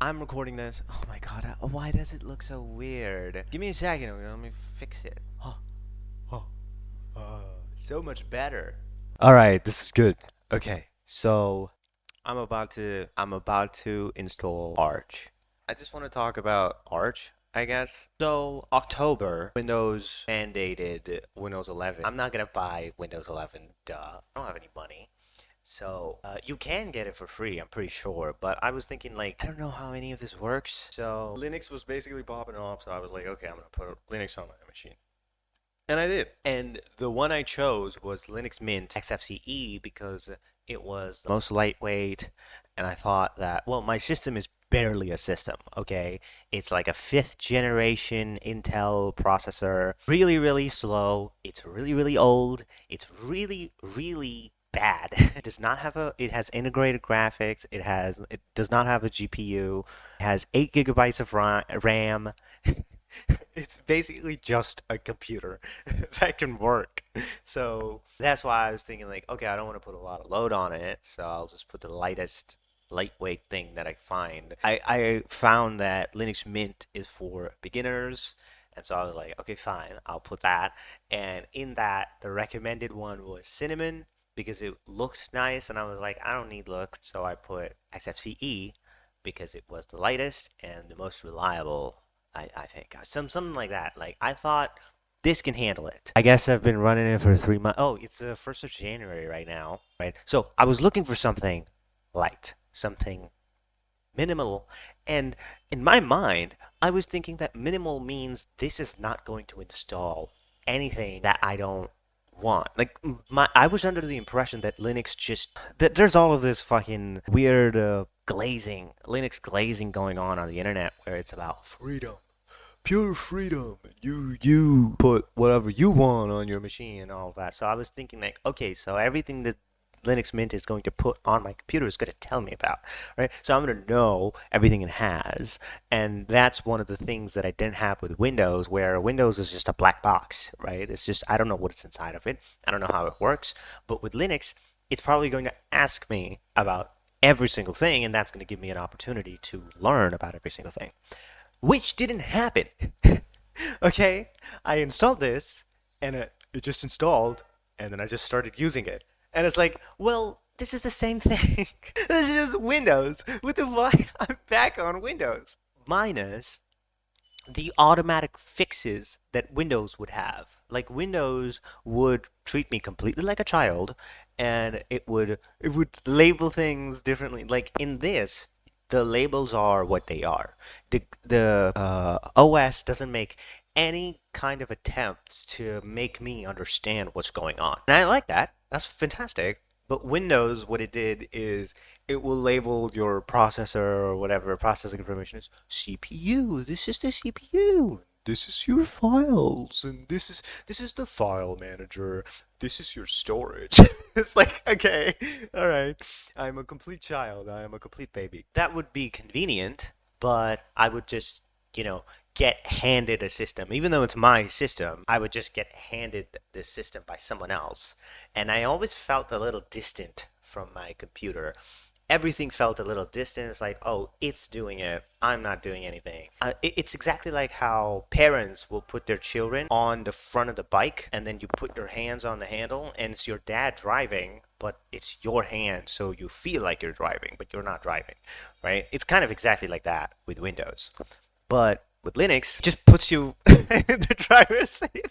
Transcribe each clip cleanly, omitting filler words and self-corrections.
I'm recording this. Oh my god, why does it look so weird? Give me a second, okay, let me fix it. Oh, so much better. Alright, this is good. Okay, so I'm about to install Arch. I just want to talk about Arch, I guess. So October, Windows mandated Windows 11. I'm not gonna buy Windows 11, duh. I don't have any money. So you can get it for free, I'm pretty sure. But I was thinking, like, I don't know how any of this works. So Linux was basically popping off. So I was like, okay, I'm gonna put Linux on my machine, and I did. And the one I chose was Linux Mint XFCE because it was the most lightweight. And I thought that, well, my system is barely a system. Okay, it's like a fifth generation Intel processor, really, really slow. It's really, really old. It's really, really bad. It does not have a. It has integrated graphics. It does not have a GPU. It has 8 gigabytes of RAM. It's basically just a computer that can work. So that's why I was thinking, like, okay, I don't want to put a lot of load on it, so I'll just put the lightweight thing that I find. I found that Linux Mint is for beginners, and so I was like, okay, fine, I'll put that. And in that, the recommended one was Cinnamon because it looked nice, and I was like, I don't need look, so I put XFCE because it was the lightest and the most reliable. I think something like that. Like I thought this can handle it. I guess I've been running it for 3 months. Oh, it's the 1st of January right now, right? So I was looking for something light, something minimal, and in my mind, I was thinking that minimal means this is not going to install anything that I don't want. Like I was under the impression that Linux just that there's all of this fucking weird glazing, Linux glazing going on the internet where it's about freedom, pure freedom. You put whatever you want on your machine and all of that. So I was thinking like, okay, so everything that Linux Mint is going to put on my computer is going to tell me about, right? So I'm going to know everything it has, and that's one of the things that I didn't have with Windows, where Windows is just a black box, right? It's just I don't know what's inside of it, I don't know how it works, but with Linux, it's probably going to ask me about every single thing, and that's going to give me an opportunity to learn about every single thing, which didn't happen. Okay, I installed this, and it just installed, and then I just started using it, and it's like, well, this is the same thing. This is just Windows. What the fuck? I'm back on Windows. Minus the automatic fixes that Windows would have. Like Windows would treat me completely like a child, and it would label things differently. Like in this, the labels are what they are. The OS doesn't make any kind of attempts to make me understand what's going on, and I like that. That's fantastic. But Windows, what it did is it will label your processor or whatever processing information is CPU. This is the CPU. This is your files, and this is the file manager. This is your storage. It's like, okay, all right. I'm a complete child. I am a complete baby. That would be convenient, but I would just, get handed a system. Even though it's my system, I would just get handed this system by someone else. And I always felt a little distant from my computer. Everything felt a little distant. It's like, oh, it's doing it. I'm not doing anything. It's exactly like how parents will put their children on the front of the bike, and then you put your hands on the handle, and it's your dad driving, but it's your hand, so you feel like you're driving, but you're not driving, right? It's kind of exactly like that with Windows. But with Linux, it just puts you in the driver's seat.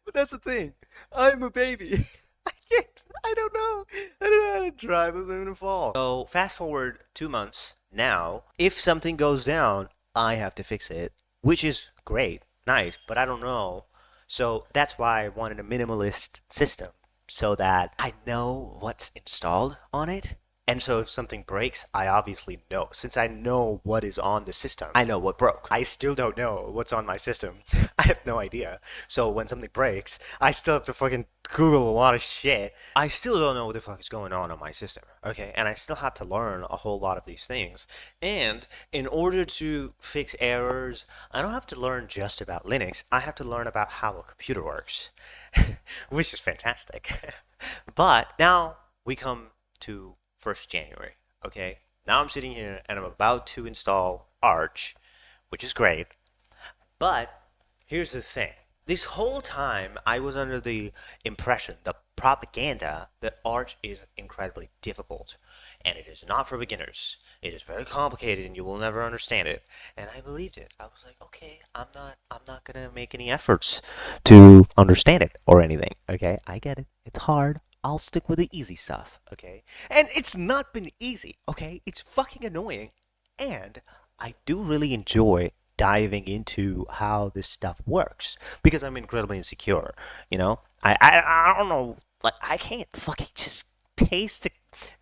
But that's the thing. I'm a baby. I can't. I don't know. I don't know how to drive. I'm gonna fall. So fast forward 2 months. Now, if something goes down, I have to fix it, which is great, nice. But I don't know. So that's why I wanted a minimalist system, so that I know what's installed on it. And so if something breaks, I obviously know. Since I know what is on the system, I know what broke. I still don't know what's on my system. I have no idea. So when something breaks, I still have to fucking Google a lot of shit. I still don't know what the fuck is going on my system. Okay, and I still have to learn a whole lot of these things. And in order to fix errors, I don't have to learn just about Linux. I have to learn about how a computer works, which is fantastic. But now we come to 1st January. Okay, now I'm sitting here and I'm about to install Arch, which is great. But here's the thing. This whole time, I was under the impression, the propaganda, that Arch is incredibly difficult. And it is not for beginners. It is very complicated and you will never understand it. And I believed it. I was like, okay, I'm not gonna make any efforts to understand it or anything. Okay, I get it. It's hard. I'll stick with the easy stuff, okay? And it's not been easy, okay? It's fucking annoying. And I do really enjoy diving into how this stuff works because I'm incredibly insecure. You know, I don't know, like I can't fucking just paste it.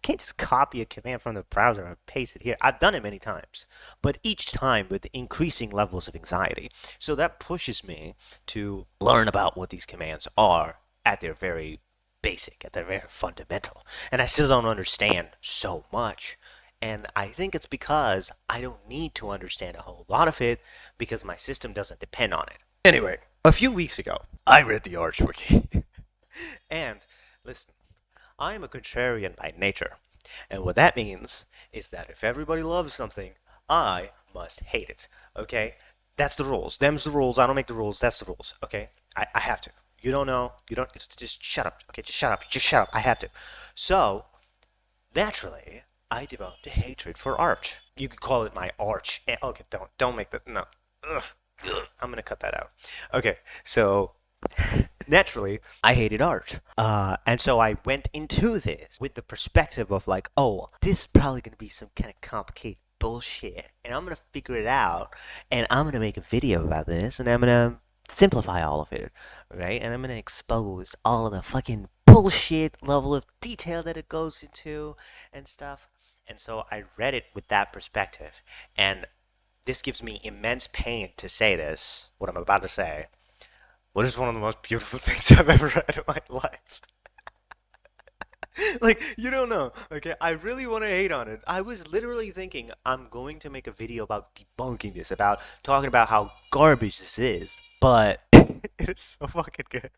Can't just copy a command from the browser and paste it here. I've done it many times, but each time with increasing levels of anxiety. So that pushes me to learn about what these commands are at their very basic, at their very fundamental. And I still don't understand so much. And I think it's because I don't need to understand a whole lot of it because my system doesn't depend on it. Anyway, a few weeks ago, I read the Arch Wiki. And listen, I am a contrarian by nature. And what that means is that if everybody loves something, I must hate it. Okay? That's the rules. Them's the rules. I don't make the rules. That's the rules. Okay? I have to. You don't know. You don't. Just shut up. Okay? Just shut up. Just shut up. I have to. So, naturally, I developed a hatred for Arch. You could call it my arch. Okay, don't make that. No. Ugh. I'm gonna cut that out. Okay, so naturally, I hated Arch. And so I went into this with the perspective of like, oh, this is probably gonna be some kind of complicated bullshit, and I'm gonna figure it out, and I'm gonna make a video about this, and I'm gonna simplify all of it, right? And I'm gonna expose all of the fucking bullshit level of detail that it goes into and stuff. And so I read it with that perspective, and this gives me immense pain to say this, what I'm about to say. What is one of the most beautiful things I've ever read in my life? Like, you don't know, okay? I really want to hate on it. I was literally thinking I'm going to make a video about debunking this, about talking about how garbage this is, but it is so fucking good.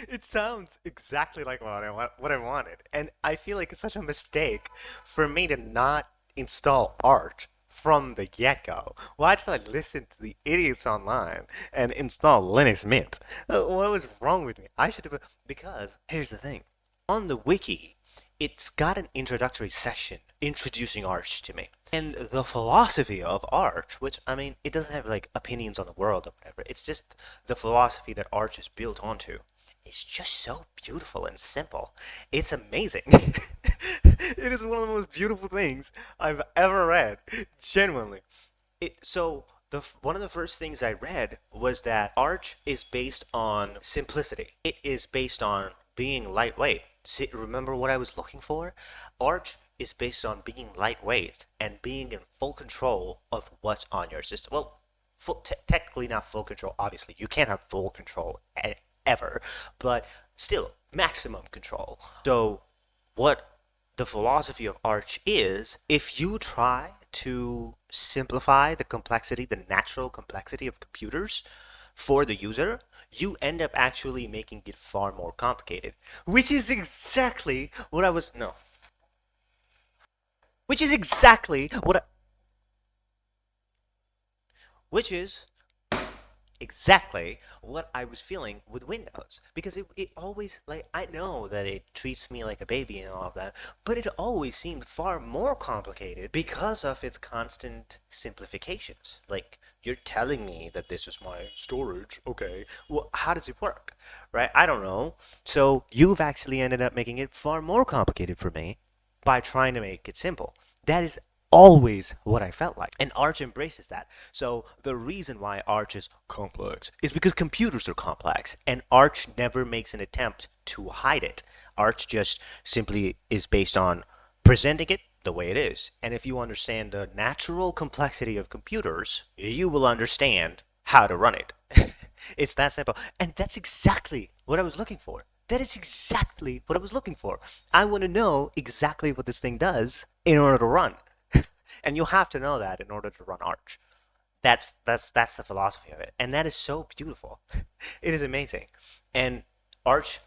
It sounds exactly like what I wanted, and I feel like it's such a mistake for me to not install Arch from the get-go. Why did I listen to the idiots online and install Linux Mint? What was wrong with me? I should have because here's the thing. On the wiki, it's got an introductory section introducing Arch to me. And the philosophy of Arch, which, I mean, it doesn't have like opinions on the world or whatever, it's just the philosophy that Arch is built onto. It's just so beautiful and simple. It's amazing. It is one of the most beautiful things I've ever read. Genuinely. One of the first things I read was that Arch is based on simplicity. It is based on being lightweight. See, remember what I was looking for? Arch is based on being lightweight and being in full control of what's on your system. Well, technically not full control. Obviously, you can't have full control ever, but still maximum control. So, what the philosophy of Arch is, if you try to simplify the complexity, the natural complexity of computers for the user, you end up actually making it far more complicated. Which is exactly what I was. No. Which is exactly what I. Which is exactly what I was feeling with Windows. Because it always, like, I know that it treats me like a baby and all of that, but it always seemed far more complicated because of its constant simplifications. Like, you're telling me that this is my storage, okay. Well, how does it work? Right? I don't know. So, you've actually ended up making it far more complicated for me by trying to make it simple. That is always what I felt like. And Arch embraces that. So the reason why Arch is complex is because computers are complex, and Arch never makes an attempt to hide it. Arch just simply is based on presenting it the way it is. And if you understand the natural complexity of computers, you will understand how to run it. It's that simple. And that's exactly what I was looking for. That is exactly what I was looking for. I want to know exactly what this thing does in order to run. And you have to know that in order to run Arch. That's the philosophy of it, and that is so beautiful. It is amazing. And Arch,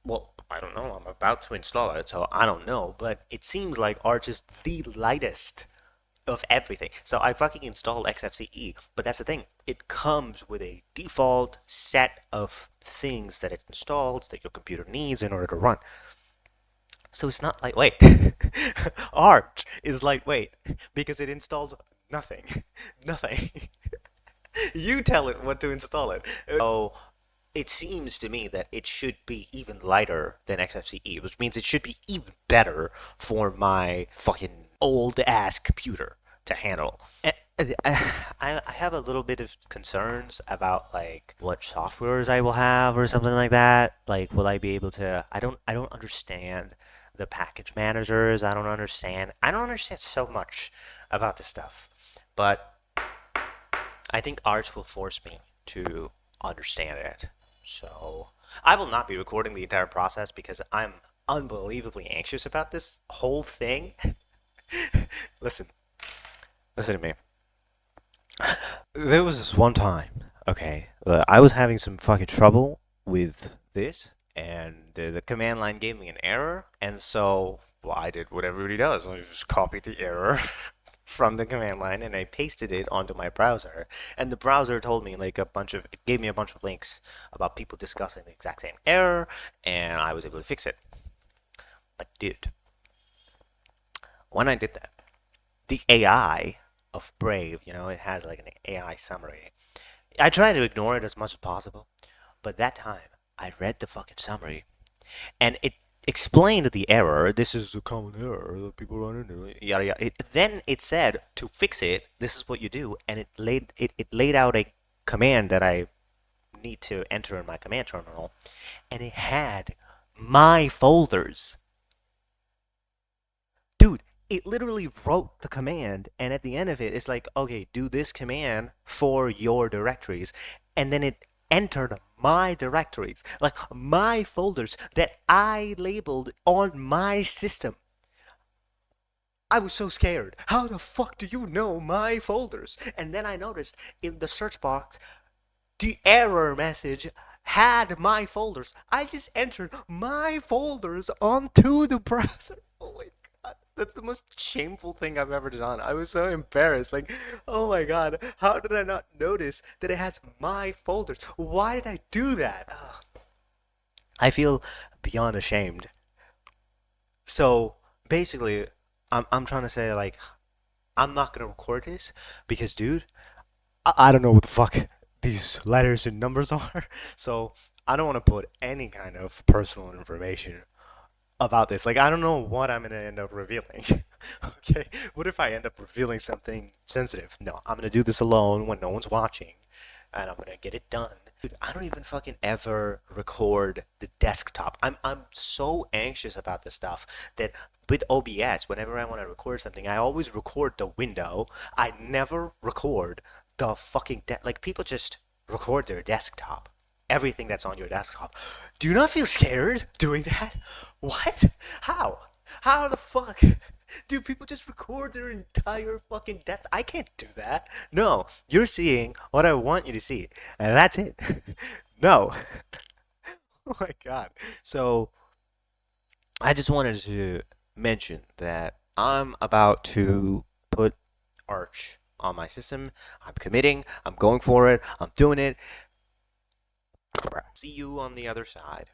well, I don't know. I'm about to install it, so I don't know. But it seems like Arch is the lightest of everything. So I fucking installed XFCE, but that's the thing. It comes with a default set of things that it installs that your computer needs in order to run. So it's not lightweight. Arch is lightweight because it installs nothing. Nothing. You tell it what to install it. So it seems to me that it should be even lighter than XFCE, which means it should be even better for my fucking old ass computer to handle. I have a little bit of concerns about like what softwares I will have or something like that. Like, will I be able to? I don't understand the package managers. I don't understand so much about this stuff, but I think Arch will force me to understand it. So I will not be recording the entire process because I'm unbelievably anxious about this whole thing. listen, listen to me. There was this one time, okay, I was having some fucking trouble with this, and the command line gave me an error, and so well, I did what everybody does. I just copied the error from the command line and I pasted it onto my browser. And the browser told me like it gave me a bunch of links about people discussing the exact same error, and I was able to fix it. But dude, when I did that, the AI of Brave, it has like an AI summary. I try to ignore it as much as possible, but that time I read the fucking summary and it explained the error. This is a common error that people run into. Yada yada. Then it said to fix it, this is what you do, and it laid out a command that I need to enter in my command terminal, and it had my folders. Dude, it literally wrote the command, and at the end of it, it's like, okay, do this command for your directories, and then it entered my directories, like my folders that I labeled on my system. I was so scared. How the fuck do you know my folders? And then I noticed in the search box, the error message had my folders. I just entered my folders onto the browser. Oh my god. That's the most shameful thing I've ever done. I was so embarrassed. Like, oh my god, how did I not notice that it has my folders? Why did I do that? Ugh. I feel beyond ashamed. So basically, I'm trying to say like I'm not gonna record this because, dude, I don't know what the fuck these letters and numbers are. So I don't want to put any kind of personal information about this. Like, I don't know what I'm gonna end up revealing. Okay, what if I end up revealing something sensitive? No, I'm gonna do this alone when no one's watching, and I'm gonna get it done. Dude, I don't even fucking ever record the desktop. I'm so anxious about this stuff that with OBS, whenever I want to record something, I always record the window. I never record the fucking like people just record their desktop. Everything that's on your desktop. Do you not feel scared doing that? What? How? How the fuck? Do people just record their entire fucking death? I can't do that. No, you're seeing what I want you to see, and that's it. No. Oh my god. So I just wanted to mention that I'm about to put Arch on my system. I'm committing. I'm going for it. I'm doing it. See you on the other side.